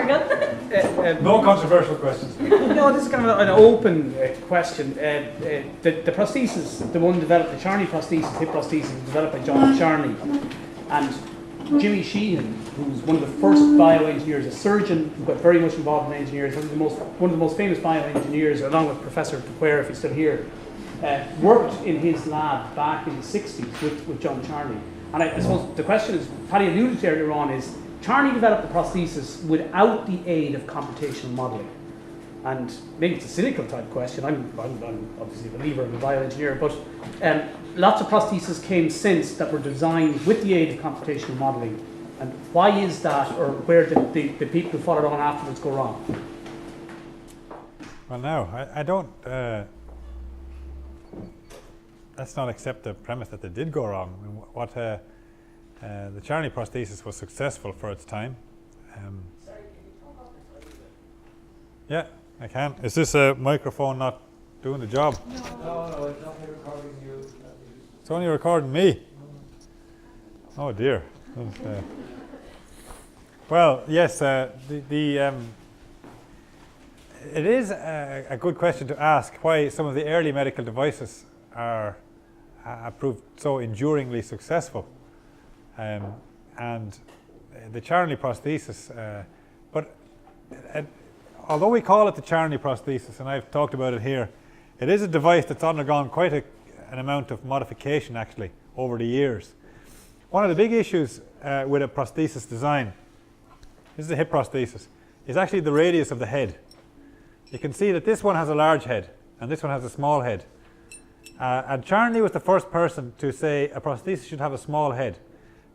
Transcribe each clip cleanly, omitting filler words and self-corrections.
Fergal. No controversial questions. No, this is kind of an open question. The prosthesis, the one developed, the Charney prosthesis, hip prosthesis, was developed by John Charney. And Jimmy Sheehan, who's one of the first bioengineers, a surgeon who got very much involved in engineering, one of the most famous bioengineers, along with Professor Pequer, if he's still here, worked in his lab back in the 60s with John Charney. And I suppose the question is, Paddy alluded to earlier on, is Charney developed the prosthesis without the aid of computational modelling. And maybe it's a cynical type question. I'm obviously a believer in a bioengineer, but lots of prostheses came since that were designed with the aid of computational modelling. And why is that, or where did the people who followed on afterwards go wrong? Well, no, I don't. Let's not accept the premise that they did go wrong. I mean, what the Charney prosthesis was successful for its time. Sorry, can you talk off this a little bit? Yeah, I can. Is this microphone not doing the job? No, it's not recording you. It's only recording me. Oh dear. Well, yes, it is a good question to ask why some of the early medical devices are proved so enduringly successful. And the Charney prosthesis, but although we call it the Charney prosthesis, and I've talked about it here, it is a device that's undergone quite an amount of modification actually over the years. One of the big issues with a prosthesis design, this is a hip prosthesis, is actually the radius of the head. You can see that this one has a large head and this one has a small head. And Charney was the first person to say a prosthesis should have a small head.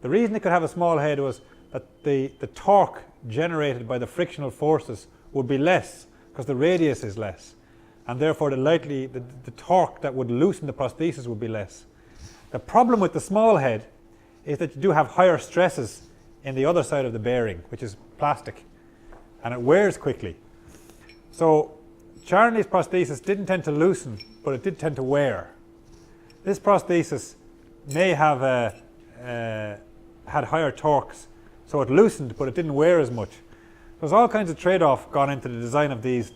The reason it could have a small head was that the torque generated by the frictional forces would be less because the radius is less. And therefore the torque that would loosen the prosthesis would be less. The problem with the small head is that you do have higher stresses in the other side of the bearing, which is plastic, and it wears quickly. So Charney's prosthesis didn't tend to loosen, but it did tend to wear. This prosthesis may have had higher torques, so it loosened, but it didn't wear as much. There's all kinds of trade-off gone into the design of these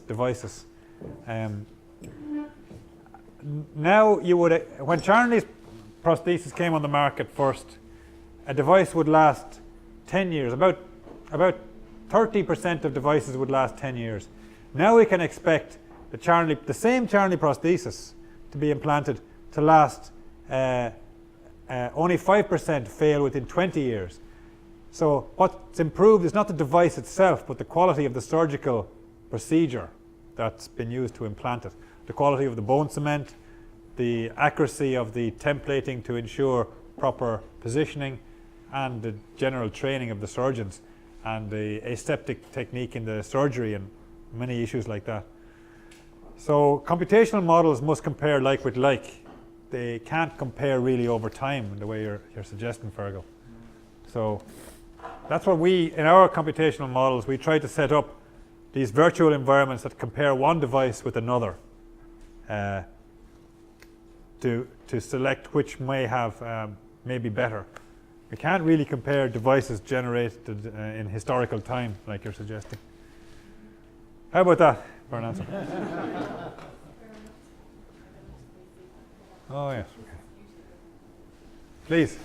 devices. Now you would, when Charney's prosthesis came on the market first, a device would last 10 years. About 30% of devices would last 10 years. Now we can expect the same Charney prosthesis to be implanted to last only 5% fail within 20 years. So what's improved is not the device itself, but the quality of the surgical procedure that's been used to implant it. The quality of the bone cement, the accuracy of the templating to ensure proper positioning, and the general training of the surgeons, and the aseptic technique in the surgery, and many issues like that. So computational models must compare like with like. They can't compare really over time in the way you're suggesting, Fergal. So that's what in our computational models, we try to set up these virtual environments that compare one device with another to select which may be better. We can't really compare devices generated in historical time like you're suggesting. How about that for an answer? Oh yes. Okay. Please.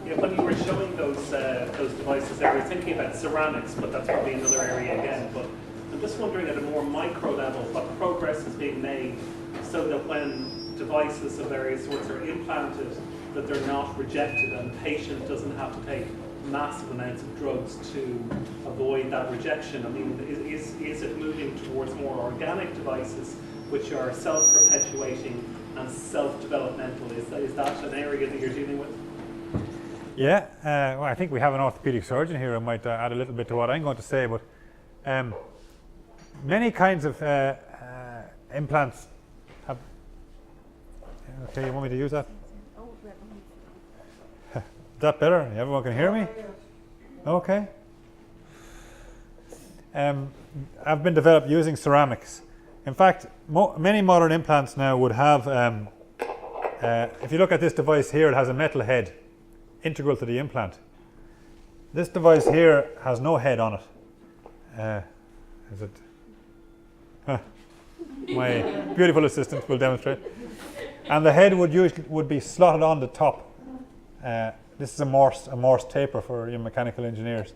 Yeah, when you were showing those devices there, I was thinking about ceramics, but that's probably another area again. But I'm just wondering at a more micro level, what progress is being made so that when devices of various sorts are implanted, that they're not rejected and the patient doesn't have to take massive amounts of drugs to avoid that rejection. I mean, is it moving towards more organic devices which are self-perpetuating and self-developmental? Is that an area that you're dealing with? Yeah, well, I think we have an orthopedic surgeon here who might add a little bit to what I'm going to say, but many kinds of implants have... Okay, you want me to use that? Is that better? Everyone can hear me? Okay. Have been developed using ceramics. In fact, many modern implants now would have, if you look at this device here, it has a metal head integral to the implant. This device here has no head on it. Is it? My beautiful assistant will demonstrate. And the head would be slotted on the top. This is a Morse taper for your mechanical engineers.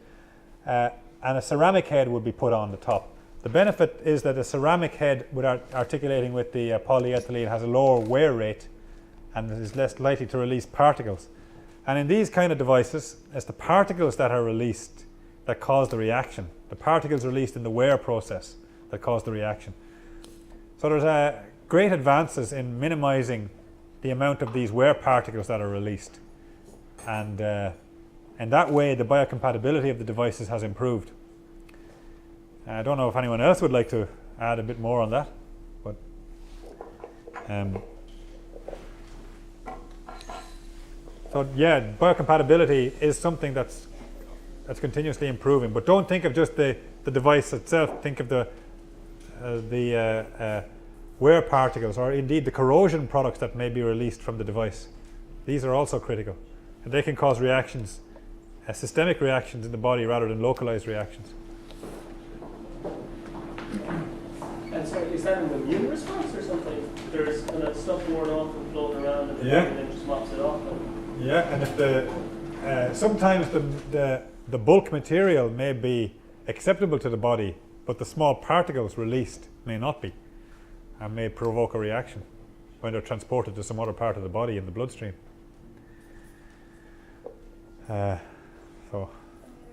And a ceramic head would be put on the top. The benefit is that a ceramic head, with articulating with the polyethylene, has a lower wear rate and is less likely to release particles. And in these kind of devices, it's the particles that are released that cause the reaction. The particles released in the wear process that cause the reaction. So there's great advances in minimizing the amount of these wear particles that are released. And in that way, the biocompatibility of the devices has improved. I don't know if anyone else would like to add a bit more on that, but so yeah, biocompatibility is something that's continuously improving. But don't think of just the device itself. Think of the wear particles, or indeed the corrosion products that may be released from the device. These are also critical, and they can cause reactions, systemic reactions in the body rather than localized reactions. And so is that an immune response or something? There's kind of stuff worn off and floating around and the Yeah. body then just mops it off? Yeah, and if sometimes the bulk material may be acceptable to the body, but the small particles released may not be, and may provoke a reaction when they're transported to some other part of the body in the bloodstream. So. Any other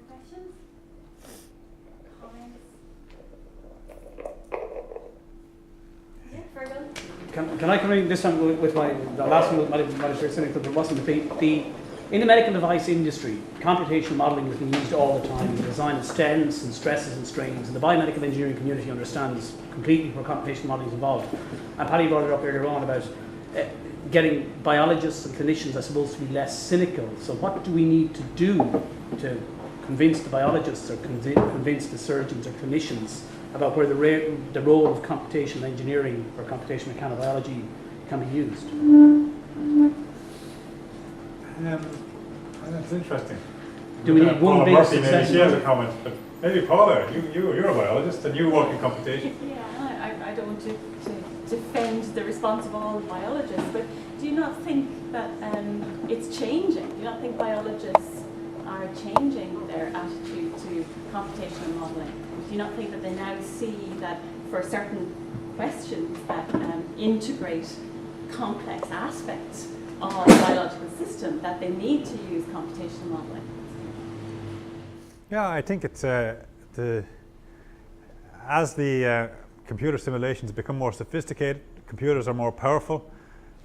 questions? Comments? Yeah, Fergal? Can I come in this time with the last one might have very cynical, but it wasn't. In the medical device industry, computational modelling has been used all the time in the design of stents and stresses and strains, and the biomedical engineering community understands completely where computational modelling is involved. And Paddy brought it up earlier on about getting biologists and clinicians, I suppose, to be less cynical. So what do we need to do to convince the biologists or convince the surgeons or clinicians about where the role of computational engineering or computational mechanobiology can be used? That's interesting. Do we need one Paula big Murphy, maybe success? she has a comment, but maybe Paula, you're a biologist and you work in computation. Yeah, I don't want to defend the response of all biologists, but do you not think that it's changing? Do you not think biologists are changing their attitude to computational modelling? Do you not think that they now see that for certain questions that integrate complex aspects of the biological system, that they need to use computational modelling? Yeah, I think it's as the computer simulations become more sophisticated, computers are more powerful,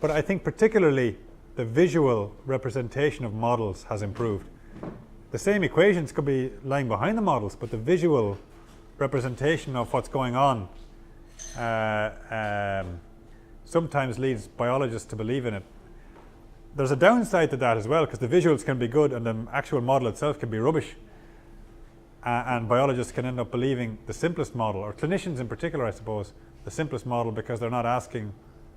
but I think particularly the visual representation of models has improved. The same equations could be lying behind the models, but the visual representation of what's going on sometimes leads biologists to believe in it. There's a downside to that as well, because the visuals can be good and the actual model itself can be rubbish. And biologists can end up believing the simplest model, or clinicians in particular, I suppose, the simplest model, because they're not asking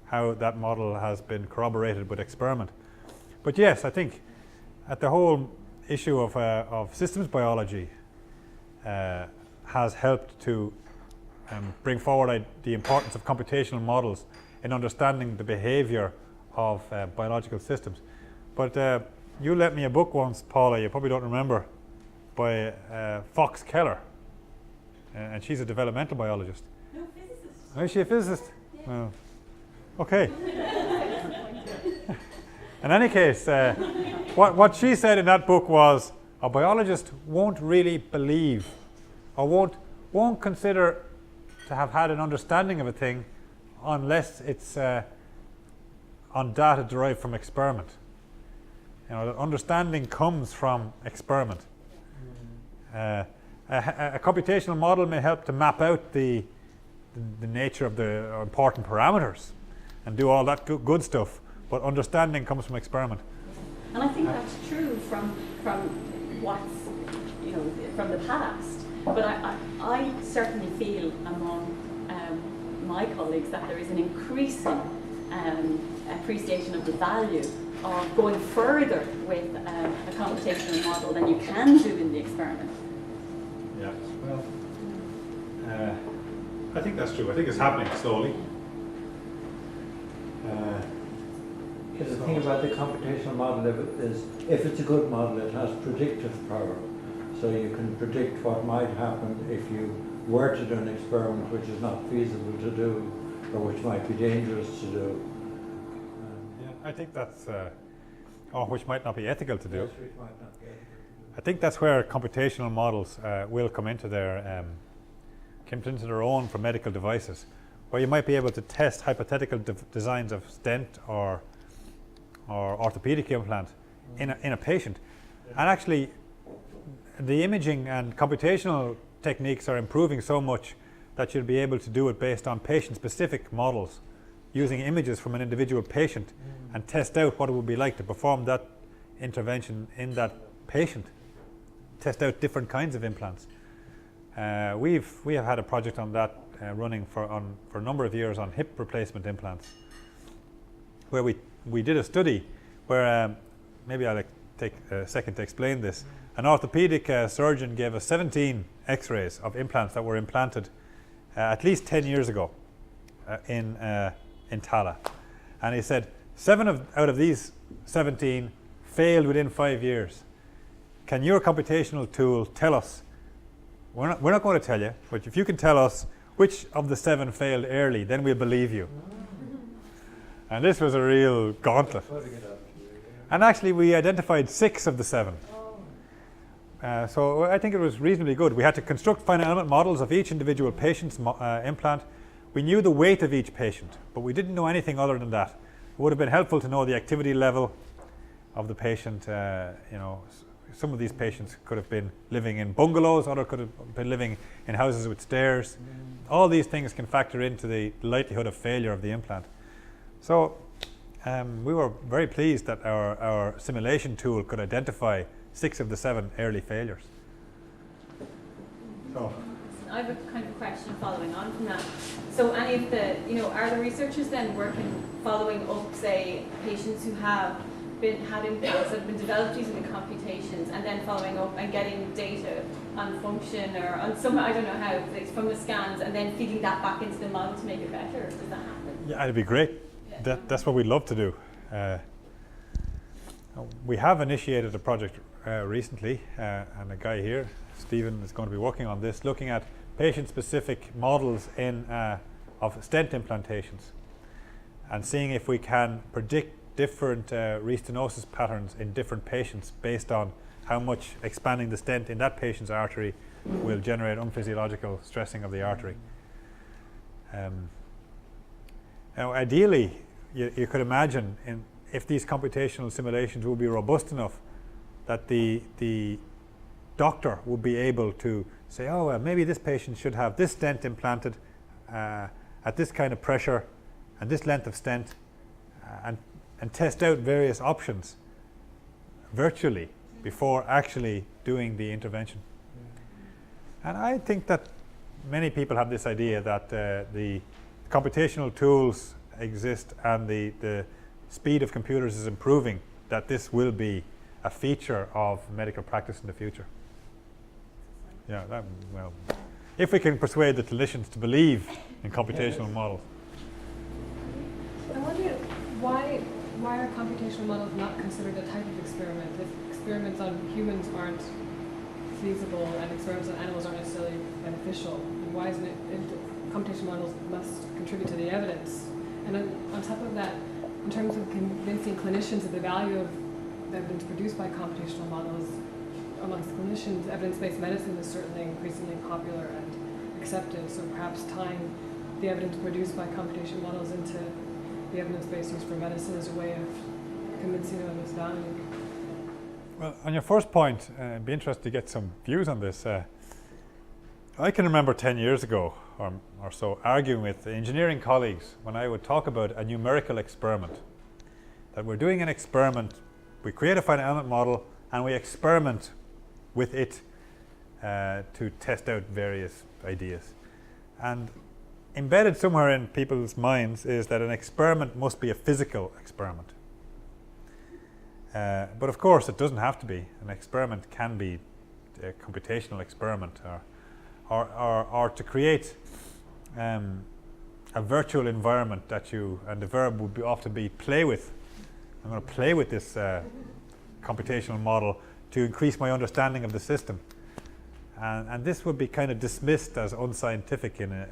how that model has been corroborated with experiment. But yes, I think at the whole issue of systems biology has helped to bring forward the importance of computational models in understanding the behavior of biological systems. But you lent me a book once, Paula, you probably don't remember, by Fox Keller, and she's a developmental biologist. No, physicists. Oh, is she a physicist? Yeah. Oh. Okay. In any case, what she said in that book was a biologist won't really believe or won't consider to have had an understanding of a thing unless it's on data derived from experiment. You know, the understanding comes from experiment. A computational model may help to map out the nature of the important parameters and do all that good stuff, but understanding comes from experiment. And I think that's true from what's, from the past. But I certainly feel among my colleagues that there is an increasing appreciation of the value of going further with a computational model than you can do in the experiment. Yeah. Well, I think that's true. I think it's happening slowly. The thing about the computational model is, if it's a good model, it has predictive power. So you can predict what might happen if you were to do an experiment which is not feasible to do, or which might be dangerous to do. Yeah, I think that's, or which might not be ethical to do. Yes, which might not be ethical to do. I think that's where computational models will come into their own for medical devices, where you might be able to test hypothetical designs of stent or orthopedic implant in a patient. And actually, the imaging and computational techniques are improving so much that you'll be able to do it based on patient-specific models, using images from an individual patient and test out what it would be like to perform that intervention in that patient. Test out different kinds of implants. We have had a project on that running for a number of years on hip replacement implants, where we did a study where maybe I'll take a second to explain this. An orthopedic surgeon gave us 17 X-rays of implants that were implanted at least 10 years ago in Tala, and he said 7 out of these 17 failed within 5 years. Can your computational tool tell us? We're not going to tell you, but if you can tell us which of the 7 failed early, then we'll believe you. And this was a real gauntlet. And actually, we identified 6 of the 7. So I think it was reasonably good. We had to construct finite element models of each individual patient's implant. We knew the weight of each patient, but we didn't know anything other than that. It would have been helpful to know the activity level of the patient. Some of these patients could have been living in bungalows, others could have been living in houses with stairs. All these things can factor into the likelihood of failure of the implant. So we were very pleased that our simulation tool could identify 6 of the 7 early failures. So I have a kind of question following on from that. So any of the, are the researchers then following up, say, patients who have had implants that have been developed using the computations, and then following up and getting data on function or on some, I don't know how, like from the scans, and then feeding that back into the model to make it better? Does that happen? yeah, it'd be great. Yeah. That's what we'd love to do. We have initiated a project recently, and a guy here, Stephen, is going to be working on this, looking at patient-specific models of stent implantations, and seeing if we can predict different restenosis patterns in different patients based on how much expanding the stent in that patient's artery will generate unphysiological stressing of the artery. Now, ideally, you could imagine if these computational simulations will be robust enough that the doctor would be able to say, oh, well, maybe this patient should have this stent implanted at this kind of pressure and this length of stent, and test out various options virtually before actually doing the intervention. And I think that many people have this idea that the computational tools exist and the speed of computers is improving, that this will be a feature of medical practice in the future. Yeah, well, if we can persuade the clinicians to believe in computational models. I wonder why are computational models not considered a type of experiment? If experiments on humans aren't feasible and experiments on animals aren't necessarily beneficial, why isn't it computational models must contribute to the evidence? And then on top of that, in terms of convincing clinicians of the value of the evidence produced by computational models, amongst clinicians, evidence-based medicine is certainly increasingly popular and accepted, so perhaps tying the evidence produced by computational models into the evidence-based use for medicine is a way of convincing them of its value. Well, on your first point, I'd be interested to get some views on this. I can remember 10 years ago or so arguing with engineering colleagues when I would talk about a numerical experiment. That we're doing an experiment, we create a finite element model and we experiment with it to test out various ideas. And embedded somewhere in people's minds is that an experiment must be a physical experiment. But of course it doesn't have to be. An experiment can be a computational experiment or to create a virtual environment that and the verb would often be play with. I'm going to play with this computational model to increase my understanding of the system. And this would be kind of dismissed as unscientific in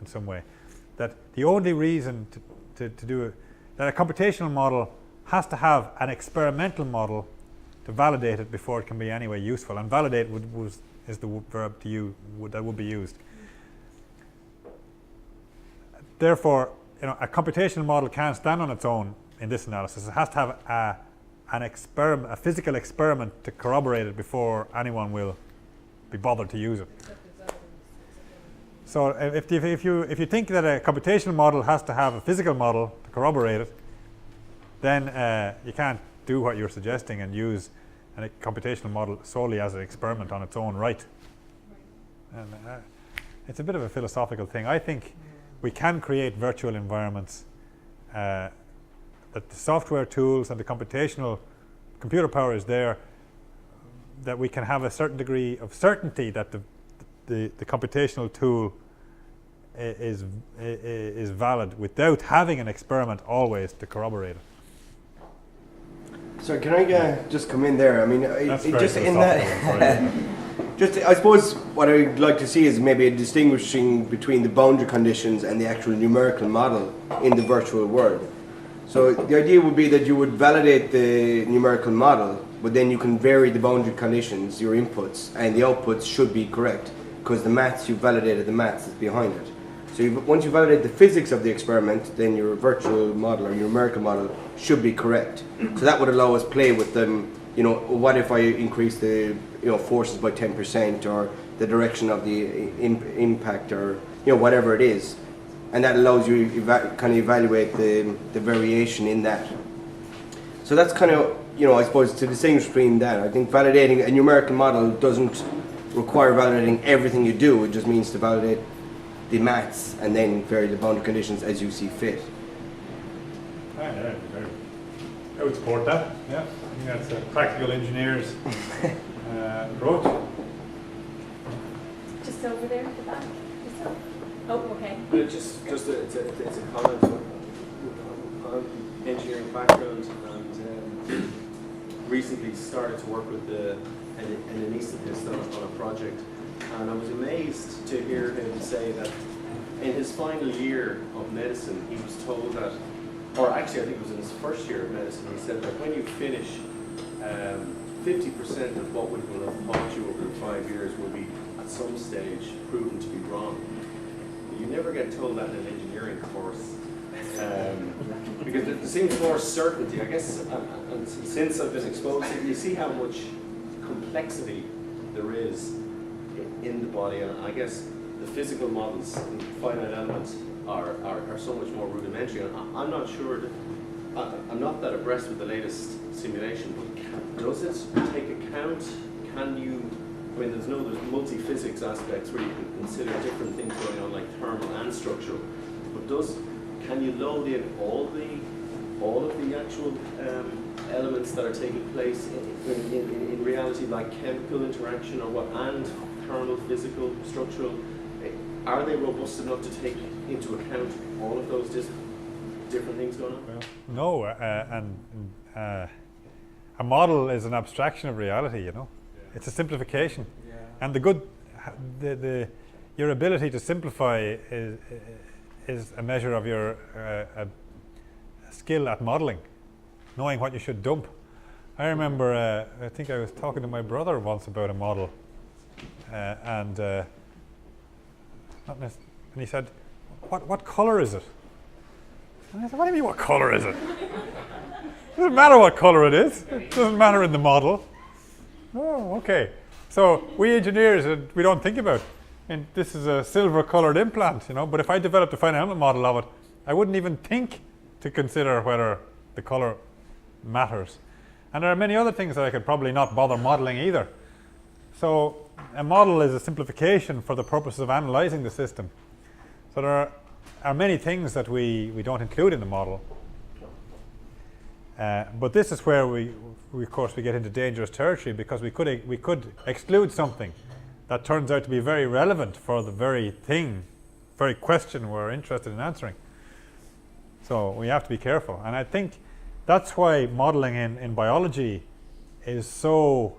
some way. That the only reason to do it, that a computational model has to have an experimental model to validate it before it can be any way useful. And validate is the verb to use that would be used. Therefore, a computational model can't stand on its own in this analysis. It has to have a physical experiment to corroborate it before anyone will be bothered to use it. So if you think that a computational model has to have a physical model to corroborate it, then you can't do what you're suggesting and use a computational model solely as an experiment on its own right. And it's a bit of a philosophical thing. I think we can create virtual environments that the software tools and the computational computer power is there, that we can have a certain degree of certainty that the computational tool is valid without having an experiment always to corroborate it. So can I just come in there? I mean, just in that, I suppose what I'd like to see is maybe a distinguishing between the boundary conditions and the actual numerical model in the virtual world. So the idea would be that you would validate the numerical model, but then you can vary the boundary conditions, your inputs, and the outputs should be correct, because the maths, you validated the maths is behind it. So once you validate the physics of the experiment, then your virtual model or numerical model should be correct. So that would allow us play with them. What if I increase the forces by 10%, or the direction of the impact, or whatever it is, and that allows you kind of evaluate the variation in that. So that's kind of I suppose to distinguish between that. I think validating a numerical model doesn't require validating everything you do. It just means to validate the maths and then vary the boundary conditions as you see fit. I would support that. Yeah, I think that's a practical engineer's approach. Just over there at the back. Oh, okay. It's a comment on engineering background, and recently started to work with an anaesthetist on a project, and I was amazed to hear him say that in his final year of medicine he was told that, or actually I think it was in his first year of medicine, he said that when you finish 50% of what we will have taught you over 5 years will be at some stage proven to be wrong. You never get told that in an engineering course, because there seems more certainty, I guess, and since I've been exposed to it, you see how much complexity there is in the body, and I guess the physical models in finite elements are so much more rudimentary, and I'm not sure that, I'm not that abreast with the latest simulation, but does it take account, there's multi-physics aspects where you can consider different things going on, like thermal and structural, but can you load in all of the actual elements that are taking place in reality, like chemical interaction or what, and thermal, physical, structural? Are they robust enough to take into account all of those different things going on? Well, no, a model is an abstraction of reality, It's a simplification, and your ability to simplify is a measure of your skill at modeling, knowing what you should dump. I remember, I think I was talking to my brother once about a model, and he said, "What color is it?" And I said, "What do you mean, what color is it? It doesn't matter what color it is. It doesn't matter in the model." Oh, okay. So we engineers, we don't think about, and this is a silver-colored implant, But if I developed a finite element model of it, I wouldn't even think to consider whether the color matters. And there are many other things that I could probably not bother modeling either. So a model is a simplification for the purpose of analyzing the system. So there are many things that we don't include in the model. But this is where we of course get into dangerous territory, because we could exclude something that turns out to be very relevant for the very thing, very question we're interested in answering. So we have to be careful. And I think that's why modeling in biology is so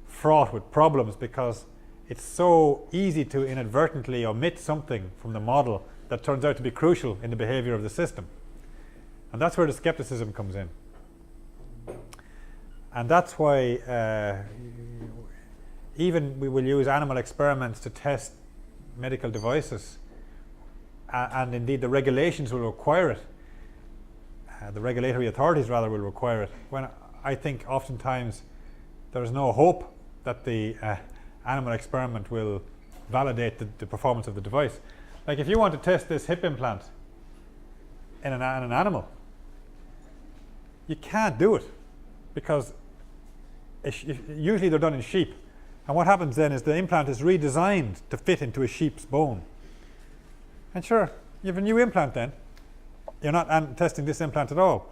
fraught with problems, because it's so easy to inadvertently omit something from the model that turns out to be crucial in the behavior of the system. And that's where the skepticism comes in. And that's why even we will use animal experiments to test medical devices, and indeed the regulations will require it. The regulatory authorities rather will require it, when I think oftentimes there is no hope that the animal experiment will validate the performance of the device. Like if you want to test this hip implant in an animal, you can't do it, because usually they're done in sheep. And what happens then is the implant is redesigned to fit into a sheep's bone. And sure, you have a new implant then. You're not testing this implant at all.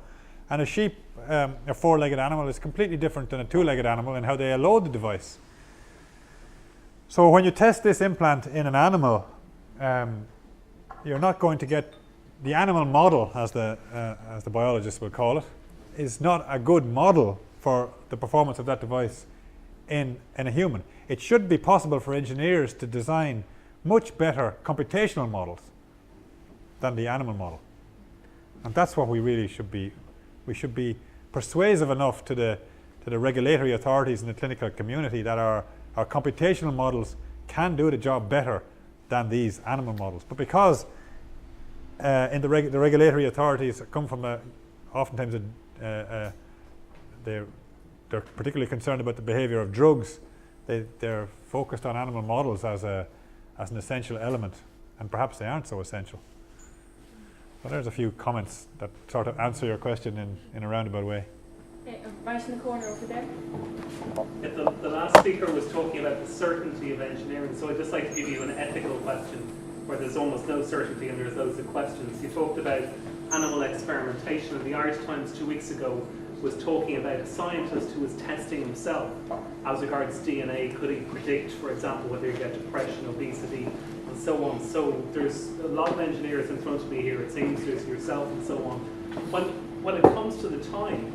And a sheep, a four-legged animal, is completely different than a two-legged animal in how they load the device. So when you test this implant in an animal, you're not going to get the animal model, as the biologists will call it, is not a good model for the performance of that device in a human. It should be possible for engineers to design much better computational models than the animal model. And that's what we really should be. We should be persuasive enough to the regulatory authorities in the clinical community that our computational models can do the job better than these animal models. But because in the regulatory authorities come from oftentimes they're particularly concerned about the behavior of drugs, they're focused on animal models as an essential element, and perhaps they aren't so essential. So there's a few comments that sort of answer your question in a roundabout way. Right in the corner over there. Yeah, the last speaker was talking about the certainty of engineering, so I'd just like to give you an ethical question where there's almost no certainty and there's loads of questions. You talked about animal experimentation, and the Irish Times 2 weeks ago was talking about a scientist who was testing himself as regards DNA. Could he predict, for example, whether you get depression, obesity, and so on? So there's a lot of engineers in front of me here, it seems. There's yourself and so on. When it comes to the time,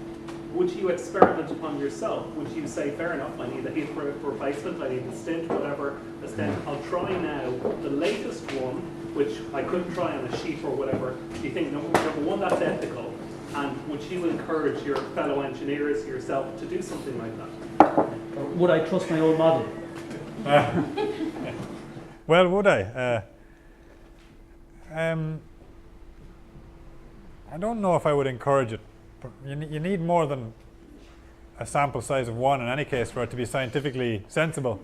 would you experiment upon yourself? Would you say, fair enough, I need a hip replacement, I need a stent, whatever, a stent, I'll try now the latest one, which I couldn't try on a sheep or whatever. Do you think, number one, that's ethical? And would you encourage your fellow engineers, yourself, to do something like that? Or would I trust my own model? Well, would I? I don't know if I would encourage it. You need more than a sample size of one in any case for it to be scientifically sensible.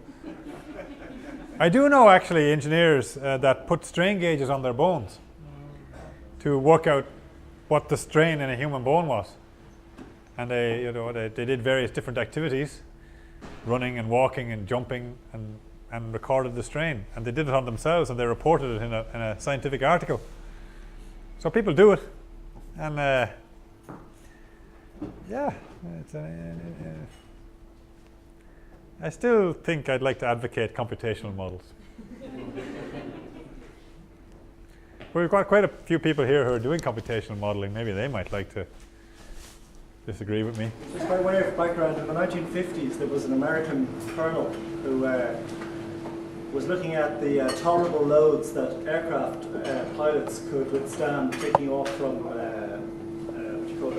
I do know actually engineers that put strain gauges on their bones to work out what the strain in a human bone was, and they did various different activities, running and walking and jumping, and recorded the strain, and they did it on themselves, and they reported it in a scientific article. So people do it, and yeah, I still think I'd like to advocate computational models. We've got quite a few people here who are doing computational modeling. Maybe they might like to disagree with me. Just by way of background, in the 1950s there was an American colonel who was looking at the tolerable loads that aircraft pilots could withstand taking off from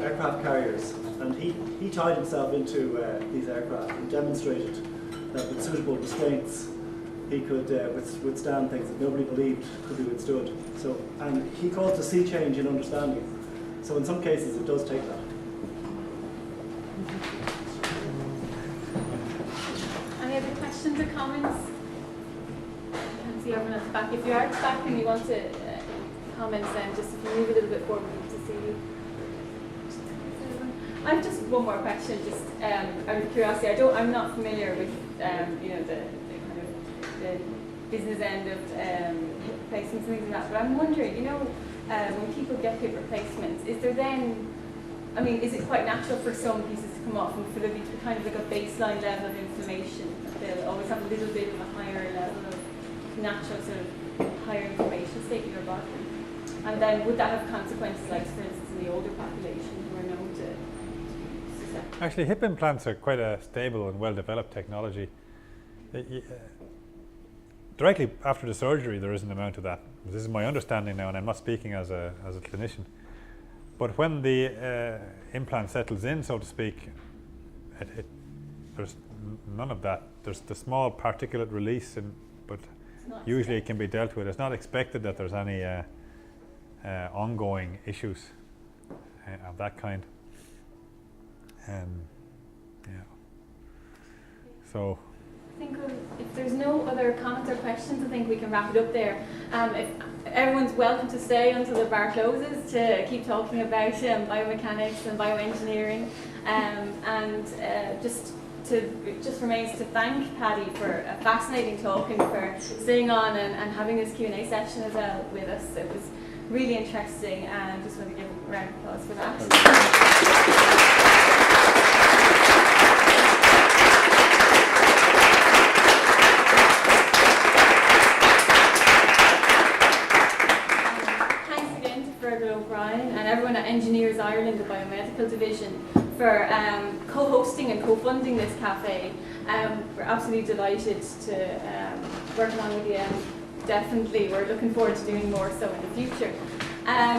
aircraft carriers. And he tied himself into these aircraft and demonstrated that with suitable restraints he could withstand things that nobody believed could be withstood. So, and he calls it a sea change in understanding. So in some cases it does take that. Any other questions or comments? I can see everyone at the back. If you are at the back and you want to comment, then just if you move a little bit forward to see you. I have just one more question, just out of curiosity. I'm not familiar with the business end of replacements and things like that, but I'm wondering, when people get hip replacements, is there then, is it quite natural for some pieces to come off and for there to be kind of like a baseline level of inflammation they'll always have a little bit of a higher level of natural sort of higher information state in your body. And then would that have consequences, like for instance in the older population who are known to susceptible? Actually, hip implants are quite a stable and well-developed technology. Directly after the surgery, there is an amount of that. This is my understanding now, and I'm not speaking as a clinician. But when the implant settles in, so to speak, there's none of that. There's the small particulate release, but usually it can be dealt with. It's not expected that there's any ongoing issues of that kind. Yeah. So. I think if there's no other comments or questions, I think we can wrap it up there. If everyone's welcome to stay until the bar closes to keep talking about biomechanics and bioengineering, and just remains to thank Paddy for a fascinating talk and for staying on and having this Q&A session as well with us. It was really interesting, and just want to give a round of applause for that. And everyone at Engineers Ireland, the Biomedical Division, for co-hosting and co-funding this cafe. We're absolutely delighted to work along with you. Definitely, we're looking forward to doing more so in the future.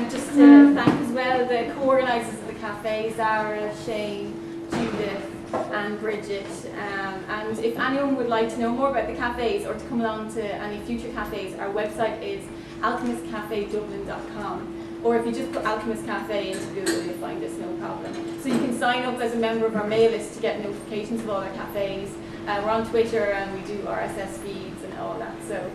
Just to thank as well the co-organisers of the cafe, Zara, Shane, Judith and Bridget. And if anyone would like to know more about the cafes or to come along to any future cafes, our website is alchemistcafedublin.com. Or if you just put Alchemist Cafe into Google, you'll find us, no problem. So you can sign up as a member of our mail list to get notifications of all our cafes. We're on Twitter and we do RSS feeds and all that. So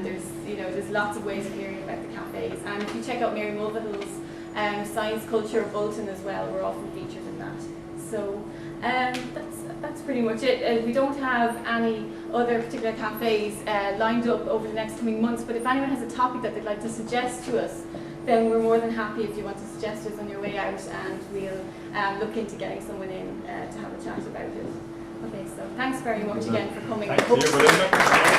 there's lots of ways of hearing about the cafes. And if you check out Mary Mulvihill's Science Culture Bulletin as well, we're often featured in that. So that's pretty much it. We don't have any other particular cafes lined up over the next coming months, but if anyone has a topic that they'd like to suggest to us, then we're more than happy if you want to suggest us on your way out, and we'll look into getting someone in to have a chat about it. Okay, so thanks very much again for coming. Thanks.